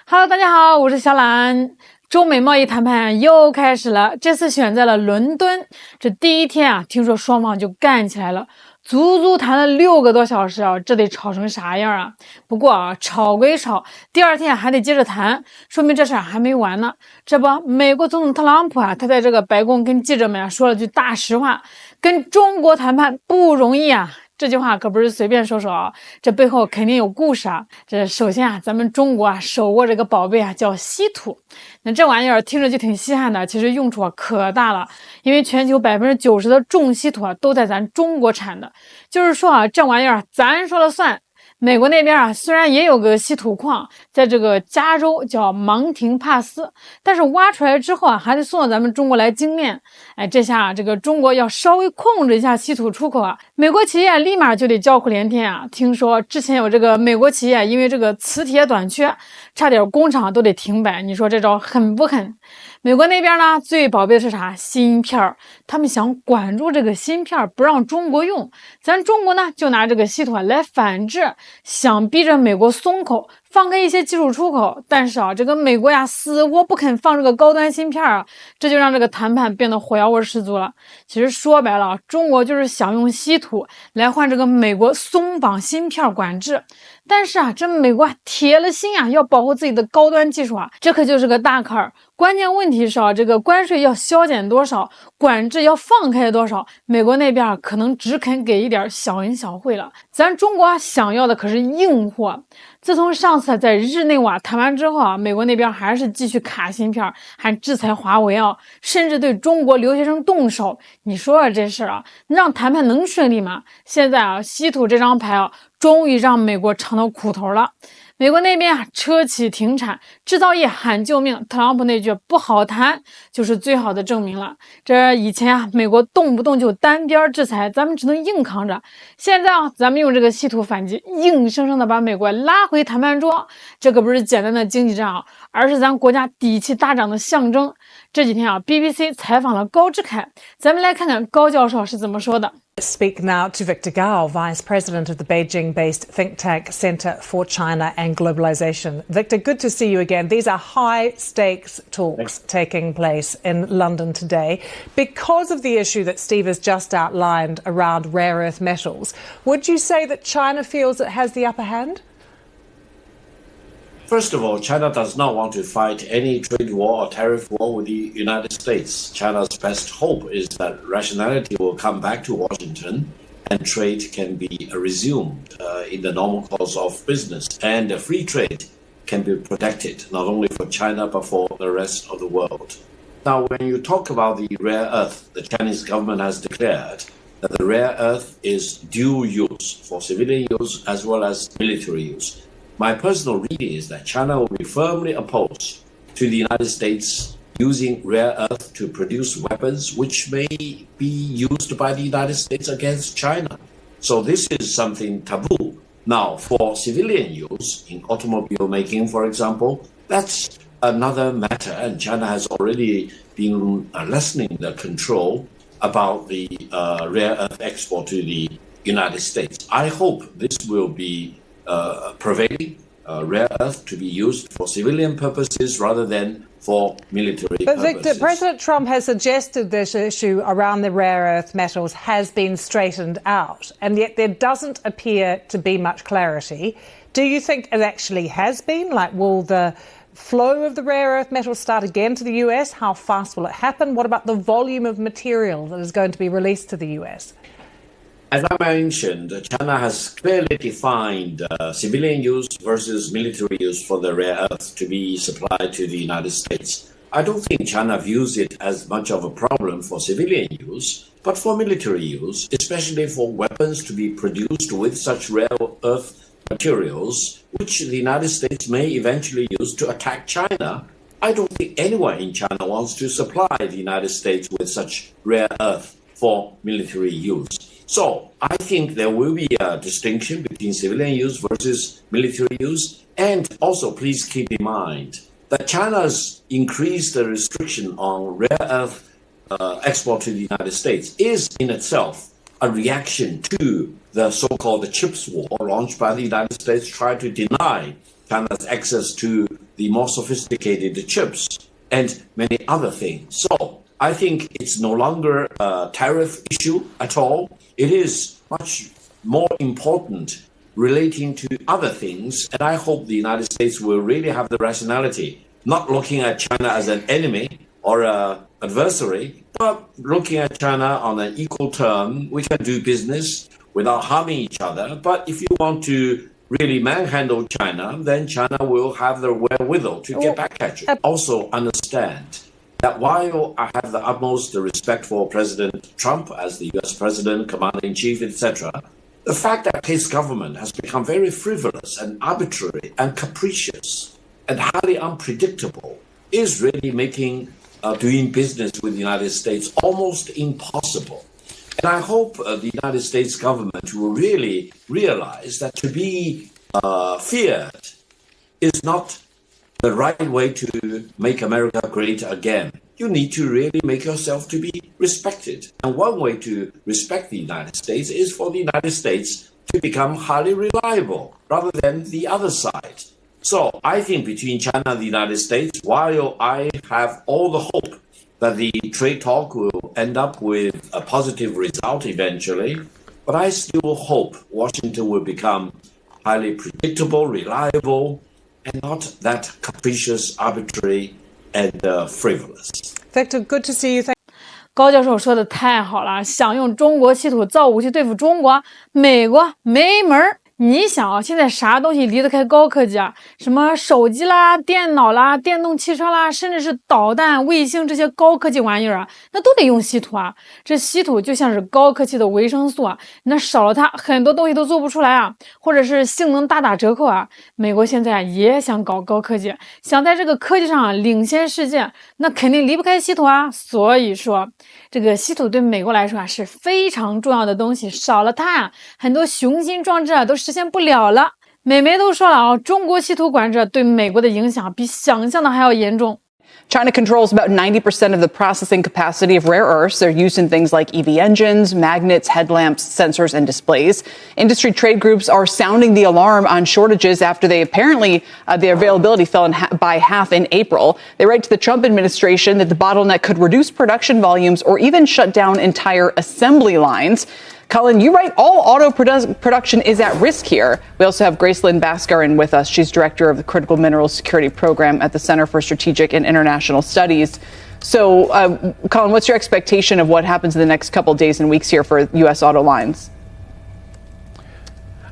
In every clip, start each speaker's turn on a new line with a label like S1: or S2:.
S1: Hello， 大家好，我是小懒。中美贸易谈判又开始了，这次选在了伦敦。这第一天啊，听说双方就干起来了，足足谈了6个多小时啊，这得吵成啥样啊？不过啊，吵归吵，第二天还得接着谈，说明这事儿还没完呢。这不，美国总统特朗普啊，他在这个白宫跟记者们啊说了句大实话，跟中国谈判不容易啊。这句话可不是随便说说啊，这背后肯定有故事啊。这首先啊，咱们中国啊手握这个宝贝啊，叫稀土。那这玩意儿听着就挺稀罕的，其实用处啊可大了，因为全球90%的重稀土啊都在咱中国产的。就是说啊，这玩意儿咱说了算。美国那边啊，虽然也有个稀土矿，在这个加州叫芒廷帕斯，但是挖出来之后啊，还得送到咱们中国来精炼。哎，这下啊，这个中国要稍微控制一下稀土出口啊，美国企业立马就得叫苦连天啊！听说之前有这个美国企业因为这个磁铁短缺，差点工厂都得停摆。你说这招狠不狠？美国那边呢，最宝贝的是啥？芯片，他们想管住这个芯片，不让中国用。咱中国呢，就拿这个稀土来反制，想逼着美国松口，放开一些技术出口。但是啊，这个美国呀，死活不肯放这个高端芯片啊，这就让这个谈判变得火药味十足了。其实说白了，中国就是想用稀土来换这个美国松绑芯片管制。但是啊，这美国铁了心啊，要保护自己的高端技术啊，这可就是个大坎儿。关键问题是啊，这个关税要削减多少，管制要放开多少，美国那边可能只肯给一点小恩小惠了。咱中国想要的可是硬货。自从上次在日内瓦谈完之后啊，美国那边还是继续卡芯片，还制裁华为啊，甚至对中国留学生动手。你说说这事儿啊，让谈判能顺利吗？现在啊，稀土这张牌啊，终于让美国尝到苦头了。美国那边啊，车企停产，制造业喊救命，特朗普那句不好谈就是最好的证明了。这以前啊，美国动不动就单边制裁，咱们只能硬扛着。现在啊，咱们用这个稀土反击，硬生生的把美国拉回谈判桌。这可不是简单的经济战啊，而是咱国家底气大涨的象征。这几天啊 ，BBC 采访了高志凯，咱们来看看高教授是怎么说的。
S2: Speak now to Victor Gao, Vice President of the Beijing-based think tank Center for China and Globalization. Victor, good to see you again. These are high-stakes talks taking place in London today. Because of the issue that Steve has just outlined around rare earth metals, would you say that China feels it has the upper hand?
S3: First of all, China does not want to fight any trade war or tariff war with the United States. China's best hope is that rationality will come back to Washington and trade can be resumed in the normal course of business. And free trade can be protected, not only for China, but for the rest of the world. Now, when you talk about the rare earth, the Chinese government has declared that the rare earth is dual use for civilian use as well as military use. My personal reading is that China will be firmly opposed to the United States using rare earth to produce weapons which may be used by the United States against China. So this is something taboo. Now, for civilian use, in automobile making, for example, that's another matter, and China has already been lessening the control about the rare earth export to the United States. I hope this will be prevailing rare earth to be used for civilian purposes rather than for military purposes.
S2: But Victor, President Trump has suggested this issue around the rare earth metals has been straightened out, and yet there doesn't appear to be much clarity. Do you think it actually has been? Like, will the flow of the rare earth metals start again to the US? How fast will it happen? What about the volume of material that is going to be released to the US?
S3: As I mentioned, China has clearly defined civilian use versus military use for the rare earth to be supplied to the United States. I don't think China views it as much of a problem for civilian use, but for military use, especially for weapons to be produced with such rare earth materials, which the United States may eventually use to attack China. I don't think anyone in China wants to supply the United States with such rare earth for military use. So I think there will be a distinction between civilian use versus military use. And also, please keep in mind that China's increased restriction on rare earth export to the United States is in itself a reaction to the so-called chips war launched by the United States, trying to deny China's access to the more sophisticated chips, and many other things. So I think it's no longer a tariff issue at all. It is much more important relating to other things. And I hope the United States will really have the rationality, not looking at China as an enemy or an adversary, but looking at China on an equal term. We can do business without harming each other. But if you want to really manhandle China, then China will have the wherewithal to get back at you. Also understand that while I have the utmost respect for President Trump as the US President, Commander-in-Chief, etc., the fact that his government has become very frivolous and arbitrary and capricious and highly unpredictable is really making doing business with the United States almost impossible. And I hope the United States government will really realize that to be feared is not the right way to make America great again. You need to really make yourself to be respected. And one way to respect the United States is for the United States to become highly reliable rather than the other side. So I think between China and the United States, while I have all the hope that the trade talk will end up with a positive result eventually, but I still hope Washington will become highly predictable, reliable, and not that capricious, arbitrary, and frivolous.
S2: Victor, good to see you.
S1: 高教授说的太好了，想用中国稀土造武器对付中国，美国没门儿。你想啊，现在啥东西离得开高科技啊？什么手机啦、电脑啦、电动汽车啦，甚至是导弹、卫星这些高科技玩意儿啊，那都得用稀土啊。这稀土就像是高科技的维生素啊，那少了它，很多东西都做不出来啊，或者是性能大打折扣啊。美国现在也想搞高科技，想在这个科技上领先世界，那肯定离不开稀土啊。所以说，这个稀土对美国来说啊是非常重要的东西，少了它啊，很多雄心壮志啊都实现不了了。美媒都说了啊，中国稀土管制对美国的影响比想象的还要严重。
S4: China controls about 90% of the processing capacity of rare earths. They're used in things like EV engines, magnets, headlamps, sensors, and displays. Industry trade groups are sounding the alarm on shortages after they apparently their availability fell by half in April. They write to the Trump administration that the bottleneck could reduce production volumes or even shut down entire assembly lines. Cullen, you write all auto production is at risk here. We also have Gracelyn Baskarin with us. She's director of the Critical Minerals Security Program at the Center for Strategic and International Studies. So, Cullen, what's your expectation of what happens in the next couple of days and weeks here for U.S. auto lines?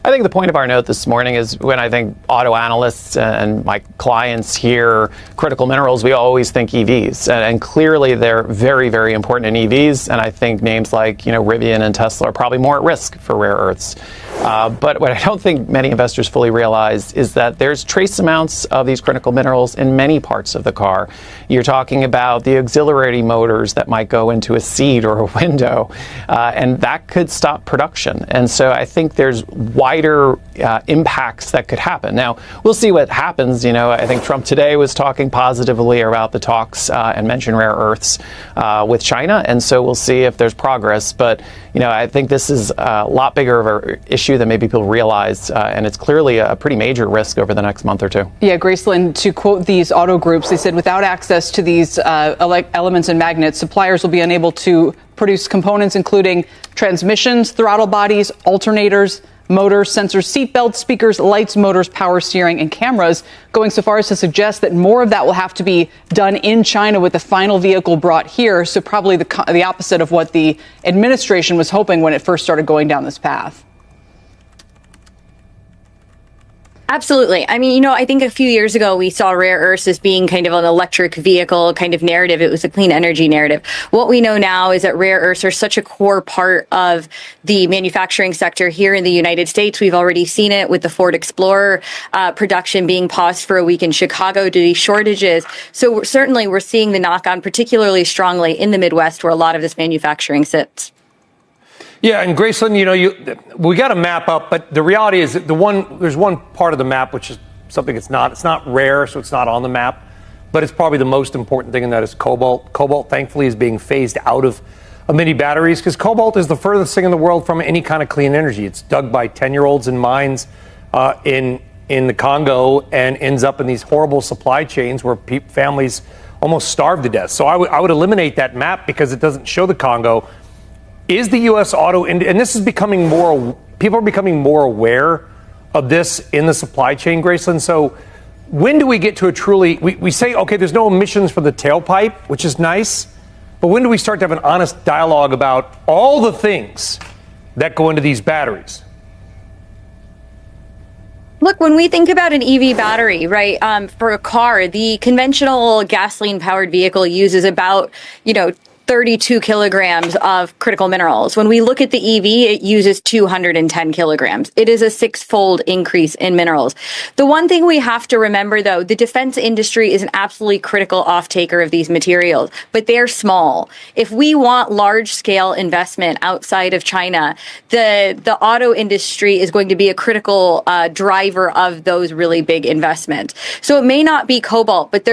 S5: I think the point of our note this morning is when I think auto analysts and my clients hear critical minerals, we always think EVs. And clearly they're very, very important in EVs. And I think names like, Rivian and Tesla are probably more at risk for rare earths. But what I don't think many investors fully realize is that there's trace amounts of these critical minerals in many parts of the car. You're talking about the auxiliary motors that might go into a seat or a window, and that could stop production. And so I think there's wider impacts that could happen. Now, we'll see what happens. I think Trump today was talking positively about the talks and mentioned rare earths with China. And so we'll see if there's progress. But, I think this is a lot bigger of an issue than maybe people realize. And it's clearly a pretty major risk over the next month or two.
S4: Yeah, Gracelyn, to quote these auto groups, they said without access to these elements and magnets, suppliers will be unable to produce components including transmissions, throttle bodies, alternators, motors, sensors, seatbelts, speakers, lights, motors, power steering, and cameras, going so far as to suggest that more of that will have to be done in China with the final vehicle brought here. So probably the opposite of what the administration was hoping when it first started going down this path.
S6: Absolutely. I mean, I think a few years ago we saw rare earths as being kind of an electric vehicle kind of narrative. It was a clean energy narrative. What we know now is that rare earths are such a core part of the manufacturing sector here in the United States. We've already seen it with the Ford Explorer production being paused for a week in Chicago due to these shortages. So certainly we're seeing the knock-on particularly strongly in the Midwest where a lot of this manufacturing sits.
S7: Yeah, and Gracelyn, we got a map up, but the reality is that there's one part of the map which is something it's not rare, so it's not on the map, but it's probably the most important thing, and that is cobalt. Cobalt, thankfully, is being phased out of mini batteries because cobalt is the furthest thing in the world from any kind of clean energy. It's dug by 10-year-olds in mines in in the Congo and ends up in these horrible supply chains where families almost starve to death. So I would eliminate that map because it doesn't show the Congo. Is the U.S. auto and this is becoming more, people are becoming more aware of this in the supply chain, Graceland. So when do we get to a truly, we say, okay, there's no emissions from the tailpipe, which is nice, but when do we start to have an honest dialogue about all the things that go into these batteries?
S6: Look, when we think about an EV battery, right, for a car, the conventional gasoline-powered vehicle uses about, 32 kilograms of critical minerals. When we look at the EV, it uses 210 kilograms. It is a 6-fold increase in minerals. The one thing we have to remember, though, the defense industry is an absolutely critical off-taker of these materials, but they're small. If we want large-scale investment outside of China, the auto industry is going to be a critical driver of those really big investments. So it may not be cobalt, but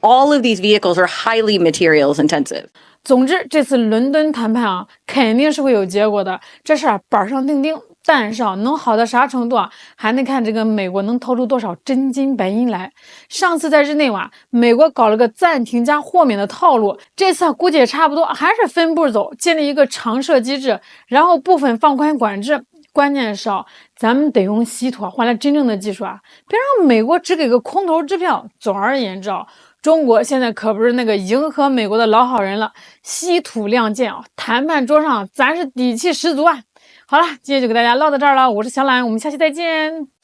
S6: all of these vehicles are highly materials intensive.
S1: 总之，这次伦敦谈判啊，肯定是会有结果的，这事儿板上钉钉。但是啊，能好到啥程度啊，还得看这个美国能掏出多少真金白银来。上次在日内瓦，美国搞了个暂停加豁免的套路，这次估计也差不多，还是分步走，建立一个常设机制，然后部分放宽管制。关键是啊，咱们得用稀土换来真正的技术啊，别让美国只给个空头支票。总而言之啊，中国现在可不是那个迎合美国的老好人了，稀土亮剑啊，谈判桌上咱是底气十足啊。好了，今天就给大家唠到这儿了，我是小懒，我们下期再见。